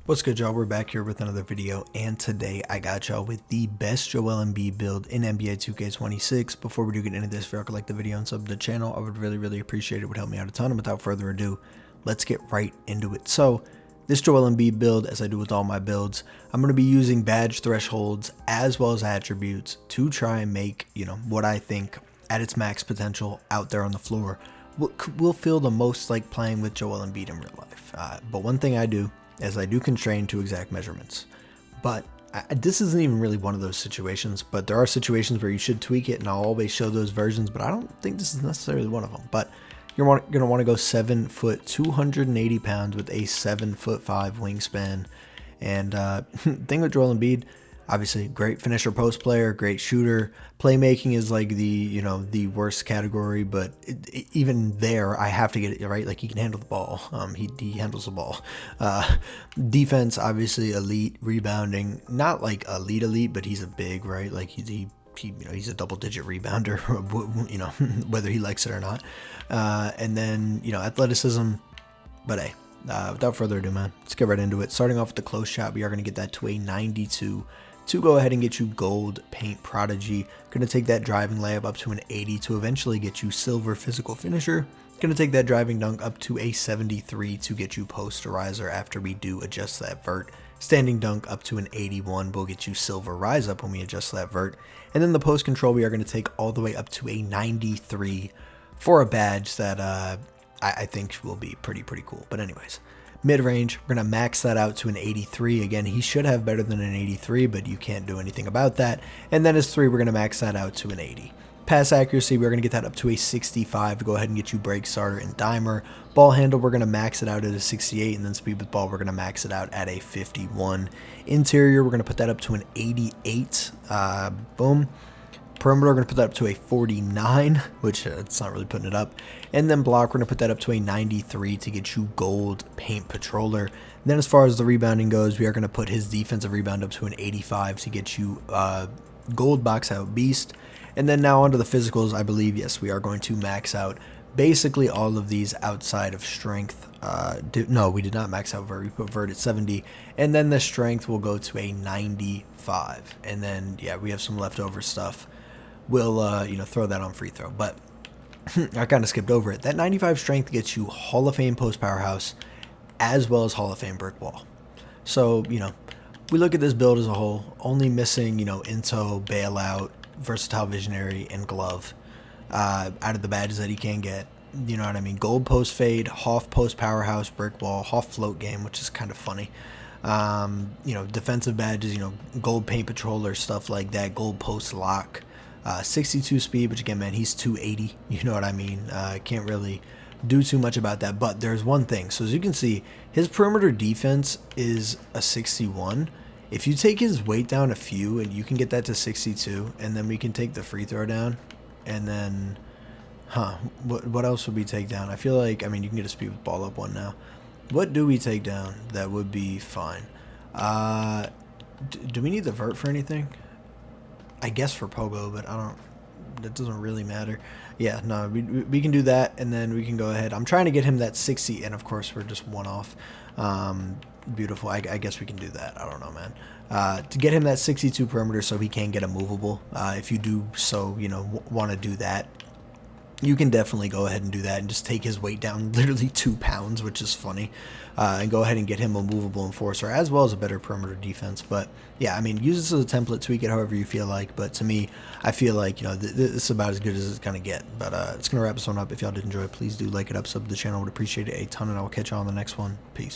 What's good, y'all? We're back here with another video, and today I got y'all with the best Joel Embiid build in NBA 2K26. Before we do get into this, if y'all could like the video and sub to the channel, I would really appreciate it. It would help me out a ton. And without further ado, let's get right into it. So, this Joel Embiid build, as I do with all my builds, I'm going to be using badge thresholds as well as attributes to try and make, what I think at its max potential out there on the floor will feel the most like playing with Joel Embiid in real life. But one thing I do as I do constrain to exact measurements. But this isn't even really one of those situations, but there are situations where you should tweak it, and I'll always show those versions, but I don't think this is necessarily one of them. But you're going to want to go 7 foot, 280 pounds with a 7'5" wingspan. And thing with Joel Embiid, obviously great finisher, post player, great shooter. Playmaking is like the worst category, but even there I have to get it right. Like, he can handle the ball. He handles the ball. Defense, obviously elite. Rebounding, not like elite, but he's a big, right? Like he's a double-digit rebounder, whether he likes it or not. And then athleticism. But hey, without further ado, man, let's get right into it. Starting off with the close shot, we are going to get that to a 92 to go ahead and get you gold paint prodigy. Going to take that driving layup up to an 80 to eventually get you silver physical finisher. Going to take that driving dunk up to a 73 to get you posterizer after we do adjust that vert. Standing dunk up to an 81 will get you silver rise up when we adjust that vert. And then the post control we are going to take all the way up to a 93 for a badge that I think will be pretty cool. But anyways, mid-range, we're going to max that out to an 83. Again, he should have better than an 83, but you can't do anything about that. And then his 3, we're going to max that out to an 80. Pass accuracy, we're going to get that up to a 65 to go ahead and get you break starter and dimer. Ball handle, we're going to max it out at a 68, and then speed with ball, we're going to max it out at a 51. Interior, we're going to put that up to an 88. Boom. Perimeter, we're going to put that up to a 49, which it's not really putting it up. And then block, we're going to put that up to a 93 to get you gold paint patroller. And then as far as the rebounding goes, we are going to put his defensive rebound up to an 85 to get you gold box out beast. And then now onto the physicals, I believe, yes, we are going to max out basically all of these outside of strength. No, we did not max out vert. We put vert at 70. And then the strength will go to a 95. And then, yeah, we have some leftover stuff. We'll, throw that on free throw. But I kind of skipped over it. That 95 strength gets you Hall of Fame post powerhouse as well as Hall of Fame brick wall. So, we look at this build as a whole, only missing, into, bailout, versatile visionary, and glove out of the badges that he can get. You know what I mean? Gold post fade, Hoff post powerhouse, brick wall, Hoff float game, which is kind of funny. Defensive badges, gold paint patroller, stuff like that, gold post lock. 62 speed, which again, man, he's 280. You know what I mean? Can't really do too much about that. But there's one thing. So as you can see, his perimeter defense is a 61. If you take his weight down a few, and you can get that to 62, and then we can take the free throw down, and then, what else would we take down? I feel like, you can get a speed with ball up one now. What do we take down that would be fine? Do we need the vert for anything? I guess for Pogo, but that doesn't really matter. Yeah, no, we can do that, and then we can go ahead. I'm trying to get him that 60, and of course we're just one off. Beautiful. I guess we can do that. I don't know, man. To get him that 62 perimeter so he can get a movable. If you do so, want to do that, you can definitely go ahead and do that and just take his weight down literally 2 pounds, which is funny, and go ahead and get him a movable enforcer as well as a better perimeter defense. But yeah, use this as a template, tweak it however you feel like. But to me, I feel like, this is about as good as it's going to get. But it's going to wrap this one up. If y'all did enjoy it, please do like it up, sub to the channel. I would appreciate it a ton, and I will catch you on the next one. Peace.